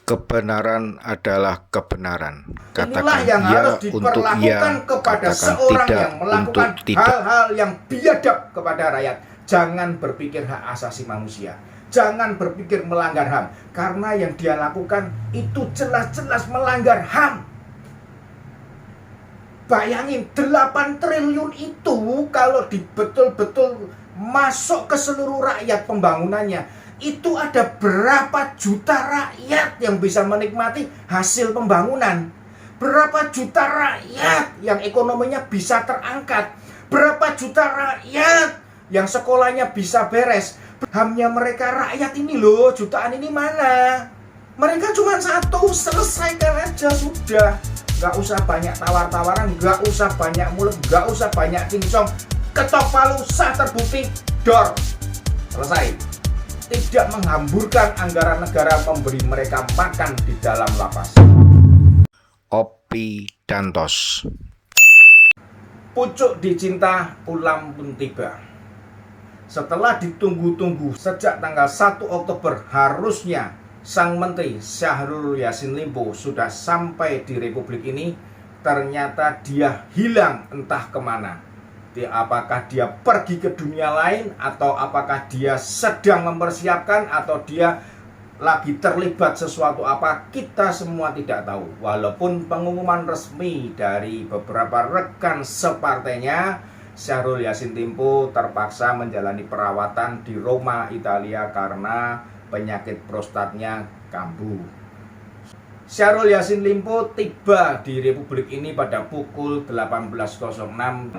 Kebenaran adalah kebenaran. Inilah Katakan yang iya harus untuk diperlakukan iya, kepada katakan seorang tidak yang melakukan untuk tidak. hal-hal yang biadab kepada rakyat. Jangan berpikir hak asasi manusia. Jangan berpikir melanggar HAM. Karena yang dia lakukan itu jelas-jelas melanggar HAM. Bayangin 8 triliun itu kalau betul-betul masuk ke seluruh rakyat pembangunannya, itu ada berapa juta rakyat yang bisa menikmati hasil pembangunan? Berapa juta rakyat yang ekonominya bisa terangkat? Berapa juta rakyat yang sekolahnya bisa beres? HAM-nya mereka rakyat ini loh, jutaan ini mana? Mereka cuma satu, selesaikan aja sudah. Gak usah banyak tawar-tawaran, gak usah banyak mulut, gak usah banyak cincong. Ketok palu sah terbukti, dor. Selesai. Tidak menghamburkan anggaran negara memberi mereka makan di dalam lapas. Opi Dantos. Pucuk dicinta ulam pun tiba. Setelah ditunggu-tunggu sejak tanggal 1 Oktober harusnya Sang Menteri Syahrul Yassin Limpo sudah sampai di Republik ini. Ternyata dia hilang entah kemana. Apakah dia pergi ke dunia lain, atau apakah dia sedang mempersiapkan, atau dia lagi terlibat sesuatu apa, kita semua tidak tahu. Walaupun pengumuman resmi dari beberapa rekan separtainya, Syahrul Yassin Limpo terpaksa menjalani perawatan di Roma, Italia karena penyakit prostatnya kambuh. Syahrul Yassin Limpo tiba di Republik ini pada pukul 18.06,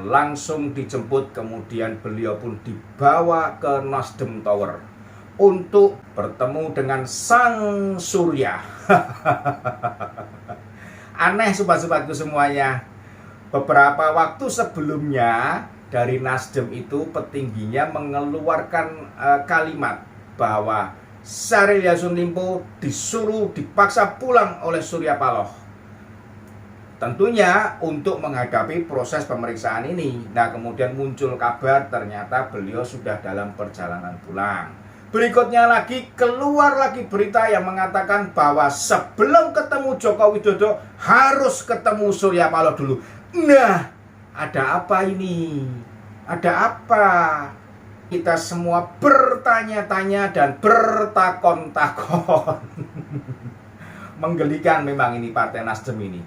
langsung dijemput, kemudian beliau pun dibawa ke Nasdem Tower untuk bertemu dengan Sang Surya. Aneh sobat-sobatku semuanya. Beberapa waktu sebelumnya dari Nasdem itu petingginya mengeluarkan kalimat bahwa Syahrul Yassin Limpo dipaksa pulang oleh Surya Paloh. Tentunya untuk menghadapi proses pemeriksaan ini. Nah, kemudian muncul kabar ternyata beliau sudah dalam perjalanan pulang. Berikutnya lagi keluar lagi berita yang mengatakan bahwa sebelum ketemu Joko Widodo harus ketemu Surya Paloh dulu. Nah, ada apa ini? Ada apa? Kita semua bertanya-tanya dan bertakon-takon. Menggelikan memang ini Partai Nasdem ini.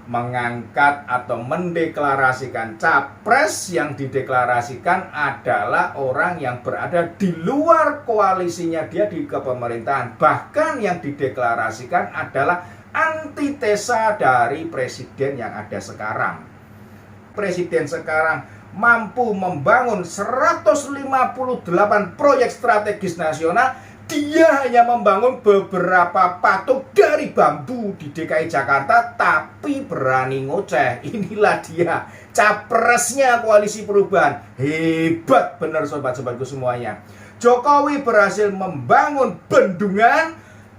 Mengangkat atau mendeklarasikan capres yang dideklarasikan adalah orang yang berada di luar koalisinya dia di kepemerintahan. Bahkan yang dideklarasikan adalah antitesa dari presiden yang ada sekarang. Presiden sekarang mampu membangun 158 proyek strategis nasional. Dia hanya membangun beberapa patung dari bambu di DKI Jakarta, tapi berani ngoceh. Inilah dia capresnya Koalisi Perubahan. Hebat benar sobat-sobatku semuanya. Jokowi berhasil membangun bendungan,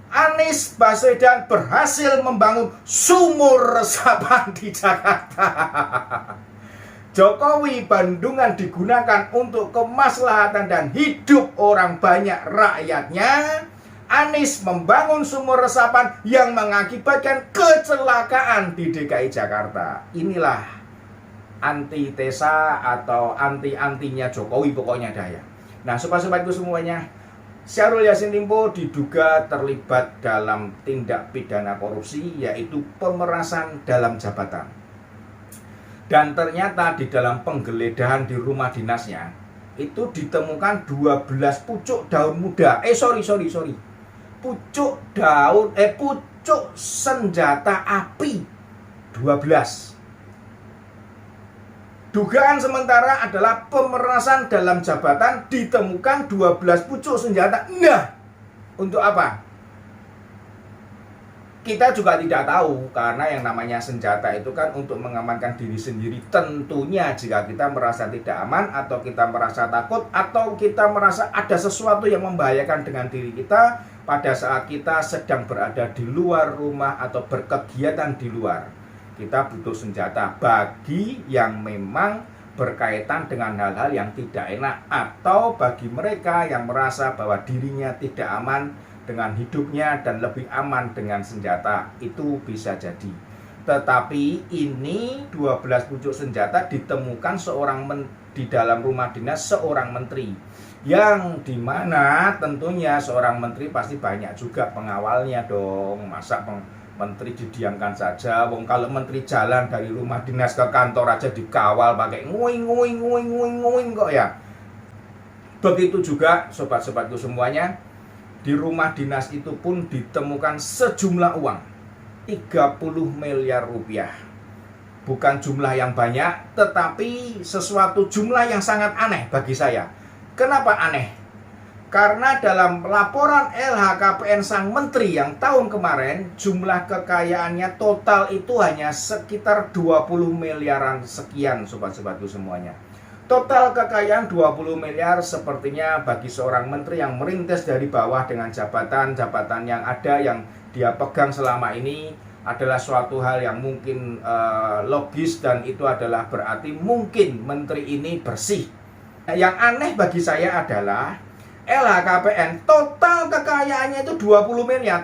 Anies Baswedan berhasil membangun sumur resapan di Jakarta. Jokowi bendungan digunakan untuk kemaslahatan dan hidup orang banyak rakyatnya. Anies membangun sumur resapan yang mengakibatkan kecelakaan di DKI Jakarta. Inilah antitesa atau anti-antinya Jokowi pokoknya daya. Nah, sobat-sobatku semuanya, Syahrul Yassin Limpo diduga terlibat dalam tindak pidana korupsi, yaitu pemerasan dalam jabatan. Dan ternyata di dalam penggeledahan di rumah dinasnya itu ditemukan 12 pucuk daun muda. Pucuk senjata api 12. Dugaan sementara adalah pemerasan dalam jabatan, ditemukan 12 pucuk senjata. Nah, untuk apa? Kita juga tidak tahu, karena yang namanya senjata itu kan untuk mengamankan diri sendiri. Tentunya jika kita merasa tidak aman, atau kita merasa takut, atau kita merasa ada sesuatu yang membahayakan dengan diri kita pada saat kita sedang berada di luar rumah atau berkegiatan di luar, kita butuh senjata bagi yang memang berkaitan dengan hal-hal yang tidak enak, atau bagi mereka yang merasa bahwa dirinya tidak aman dengan hidupnya dan lebih aman dengan senjata. Itu bisa jadi. Tetapi ini 12 pucuk senjata ditemukan di dalam rumah dinas seorang menteri, yang dimana tentunya seorang menteri pasti banyak juga pengawalnya dong. Masa menteri didiamkan saja? Wong kalau menteri jalan dari rumah dinas ke kantor aja dikawal pakai nguing kok ya. Begitu juga sobat-sobatku semuanya, di rumah dinas itu pun ditemukan sejumlah uang 30 miliar rupiah. Bukan jumlah yang banyak, tetapi sesuatu jumlah yang sangat aneh bagi saya. Kenapa aneh? Karena dalam laporan LHKPN sang menteri yang tahun kemarin, jumlah kekayaannya total itu hanya sekitar 20 miliaran sekian, sobat-sobatku semuanya. Total kekayaan 20 miliar sepertinya bagi seorang menteri yang merintis dari bawah dengan jabatan-jabatan yang ada yang dia pegang selama ini adalah suatu hal yang mungkin logis, dan itu adalah berarti mungkin menteri ini bersih. Yang aneh bagi saya adalah LHKPN total kekayaannya itu 20 miliar,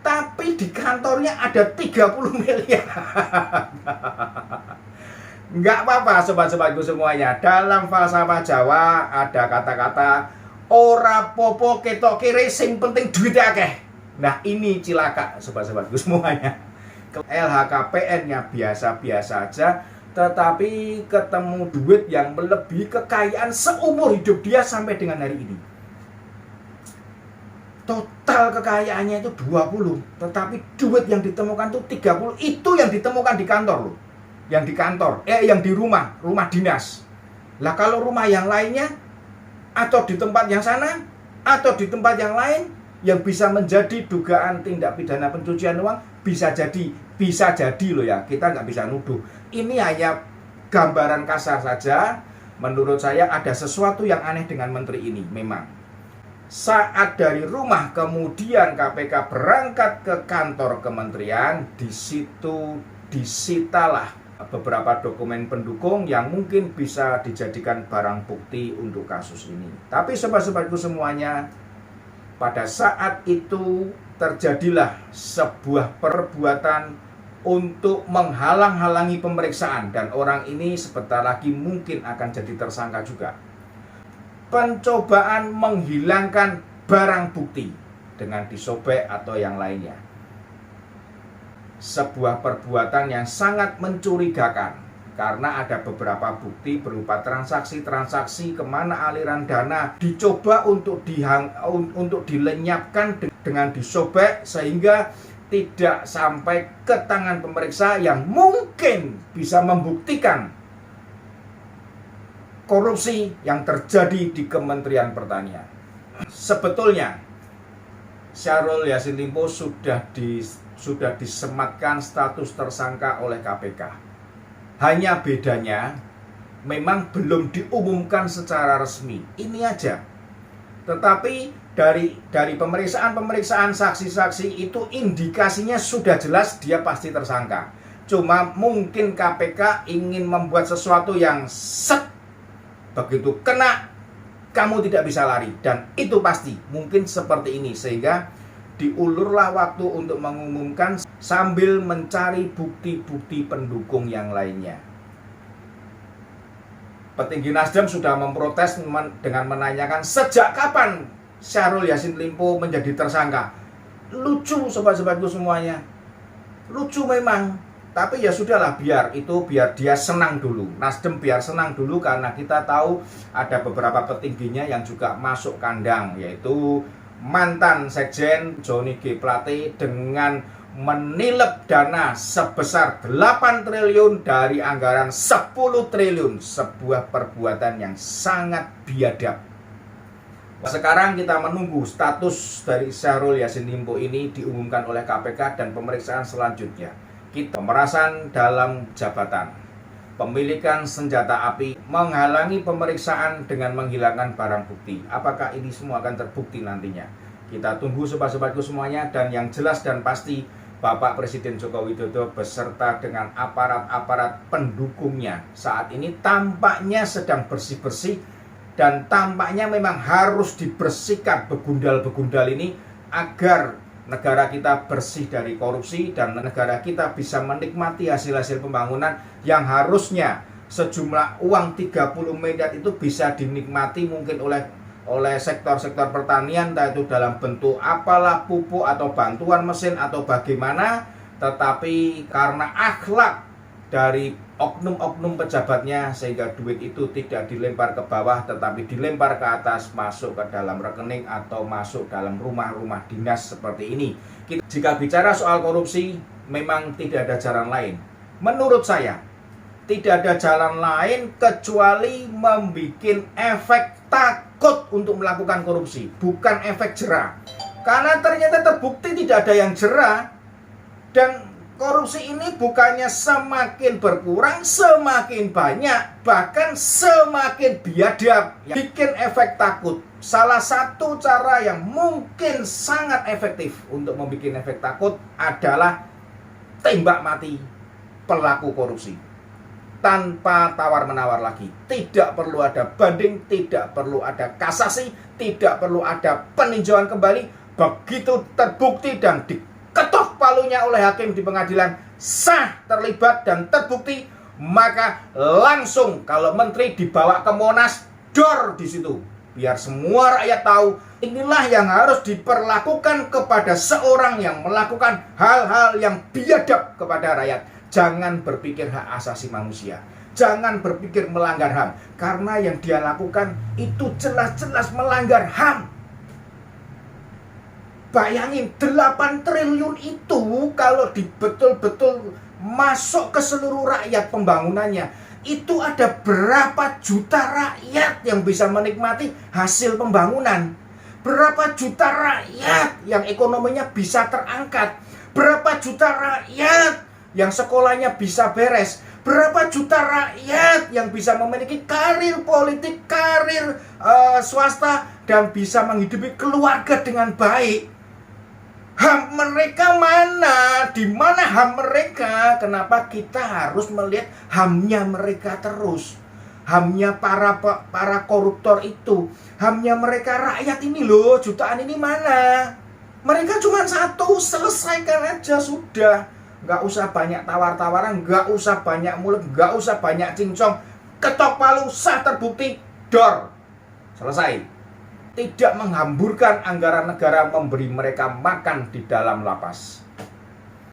tapi di kantornya ada 30 miliar. Nggak apa-apa sobat-sobatku semuanya. Dalam falsafah Jawa ada kata-kata ora popo ketok kiri sing penting duit akeh. Nah ini cilaka sobat-sobatku semuanya. LHKPN-nya biasa-biasa aja, tetapi ketemu duit yang melebihi kekayaan seumur hidup dia sampai dengan hari ini. Total kekayaannya itu 20, tetapi duit yang ditemukan itu 30. Itu yang ditemukan di kantor loh. Yang di kantor, yang di rumah dinas. Lah kalau rumah yang lainnya, atau di tempat yang sana, atau di tempat yang lain, yang bisa menjadi dugaan tindak pidana pencucian uang, bisa jadi loh ya, kita nggak bisa nuduh. Ini hanya gambaran kasar saja. Menurut saya ada sesuatu yang aneh dengan menteri ini. Memang saat dari rumah kemudian KPK berangkat ke kantor kementerian, di situ disitalah beberapa dokumen pendukung yang mungkin bisa dijadikan barang bukti untuk kasus ini. Tapi sobat-sobatku semuanya, pada saat itu terjadilah sebuah perbuatan untuk menghalang-halangi pemeriksaan, dan orang ini sebentar lagi mungkin akan jadi tersangka juga. Pencobaan menghilangkan barang bukti dengan disobek atau yang lainnya. Sebuah perbuatan yang sangat mencurigakan, karena ada beberapa bukti berupa transaksi-transaksi kemana aliran dana dicoba untuk dilenyapkan dengan disobek, sehingga tidak sampai ke tangan pemeriksa yang mungkin bisa membuktikan korupsi yang terjadi di Kementerian Pertanian. Sebetulnya Syahrul Yassin Limpo sudah disematkan status tersangka oleh KPK. Hanya bedanya memang belum diumumkan secara resmi. Ini aja. Tetapi dari pemeriksaan saksi-saksi itu indikasinya sudah jelas dia pasti tersangka. Cuma mungkin KPK ingin membuat sesuatu yang begitu kena kamu tidak bisa lari, dan itu pasti mungkin seperti ini, sehingga diulurlah waktu untuk mengumumkan sambil mencari bukti-bukti pendukung yang lainnya. Petinggi Nasdem sudah memprotes dengan menanyakan sejak kapan Syahrul Yassin Limpo menjadi tersangka. Lucu sobat-sobatku semuanya, lucu memang. Tapi ya sudahlah, biar dia senang dulu. Nasdem biar senang dulu, karena kita tahu ada beberapa petingginya yang juga masuk kandang, yaitu mantan Sekjen Johnny G. Plate dengan menilep dana sebesar 8 triliun dari anggaran 10 triliun. Sebuah perbuatan yang sangat biadab. Sekarang kita menunggu status dari Syahrul Yassin Limpo ini diumumkan oleh KPK dan pemeriksaan selanjutnya. Pemerasan dalam jabatan, pemilikan senjata api, menghalangi pemeriksaan dengan menghilangkan barang bukti. Apakah ini semua akan terbukti nantinya? Kita tunggu sobat-sobatku semuanya, dan yang jelas dan pasti Bapak Presiden Joko Widodo beserta dengan aparat-aparat pendukungnya saat ini tampaknya sedang bersih-bersih, dan tampaknya memang harus dibersihkan begundal-begundal ini agar negara kita bersih dari korupsi dan negara kita bisa menikmati hasil-hasil pembangunan yang harusnya sejumlah uang 30 miliar itu bisa dinikmati mungkin oleh sektor-sektor pertanian, entah itu dalam bentuk apalah, pupuk atau bantuan mesin atau bagaimana, tetapi karena akhlak dari oknum-oknum pejabatnya sehingga duit itu tidak dilempar ke bawah tetapi dilempar ke atas, masuk ke dalam rekening atau masuk dalam rumah-rumah dinas seperti ini. Jika bicara soal korupsi, memang tidak ada jalan lain. Menurut saya, tidak ada jalan lain kecuali membuat efek takut untuk melakukan korupsi, bukan efek jera. Karena ternyata terbukti tidak ada yang jera, dan korupsi ini bukannya semakin berkurang, semakin banyak, bahkan semakin biadab. Bikin efek takut. Salah satu cara yang mungkin sangat efektif untuk membuat efek takut adalah tembak mati pelaku korupsi. Tanpa tawar-menawar lagi. Tidak perlu ada banding, tidak perlu ada kasasi, tidak perlu ada peninjauan kembali. Begitu terbukti dan diketok palunya oleh hakim di pengadilan, sah, terlibat dan terbukti, maka langsung kalau menteri dibawa ke Monas, dor di situ. Biar semua rakyat tahu, inilah yang harus diperlakukan kepada seorang yang melakukan hal-hal yang biadab kepada rakyat. Jangan berpikir hak asasi manusia, jangan berpikir melanggar HAM, karena yang dia lakukan itu jelas-jelas melanggar HAM. Bayangin 8 triliun itu kalau betul-betul masuk ke seluruh rakyat pembangunannya, itu ada berapa juta rakyat yang bisa menikmati hasil pembangunan? Berapa juta rakyat yang ekonominya bisa terangkat? Berapa juta rakyat yang sekolahnya bisa beres? Berapa juta rakyat yang bisa memiliki karir politik, karir swasta, dan bisa menghidupi keluarga dengan baik? HAM mereka mana? Di mana HAM mereka? Kenapa kita harus melihat HAM-nya mereka terus? HAM-nya para koruptor itu, HAM-nya mereka rakyat ini loh, jutaan ini mana? Mereka cuma satu, selesaikan aja sudah. Nggak usah banyak tawar-tawaran, nggak usah banyak mulut, nggak usah banyak cincong. Ketok palu, sah, terbukti, dor. Selesai. Tidak menghamburkan anggaran negara memberi mereka makan di dalam lapas.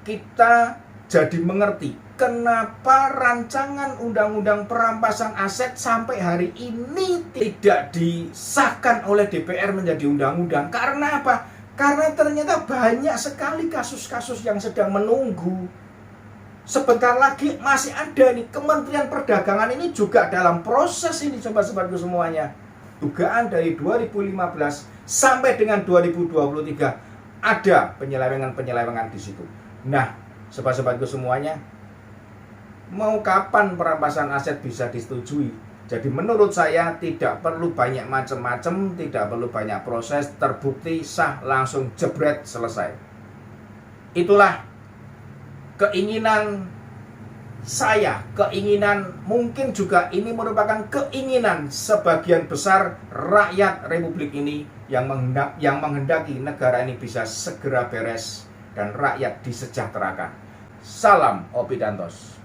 Kita jadi mengerti kenapa rancangan undang-undang perampasan aset sampai hari ini tidak disahkan oleh DPR menjadi undang-undang. Karena apa? Karena ternyata banyak sekali kasus-kasus yang sedang menunggu. Sebentar lagi masih ada nih, Kementerian Perdagangan ini juga dalam proses ini, sobat-sobatku semuanya. Dugaan dari 2015 sampai dengan 2023 ada penyelewengan-penyelewengan di situ. Nah, sobat-sobatku semuanya, mau kapan perampasan aset bisa disetujui? Jadi menurut saya tidak perlu banyak macam-macam, tidak perlu banyak proses, terbukti sah, langsung jebret, selesai. Itulah keinginan saya, keinginan, mungkin juga ini merupakan keinginan sebagian besar rakyat Republik ini yang menghendaki negara ini bisa segera beres dan rakyat disejahterakan. Salam Opidantos.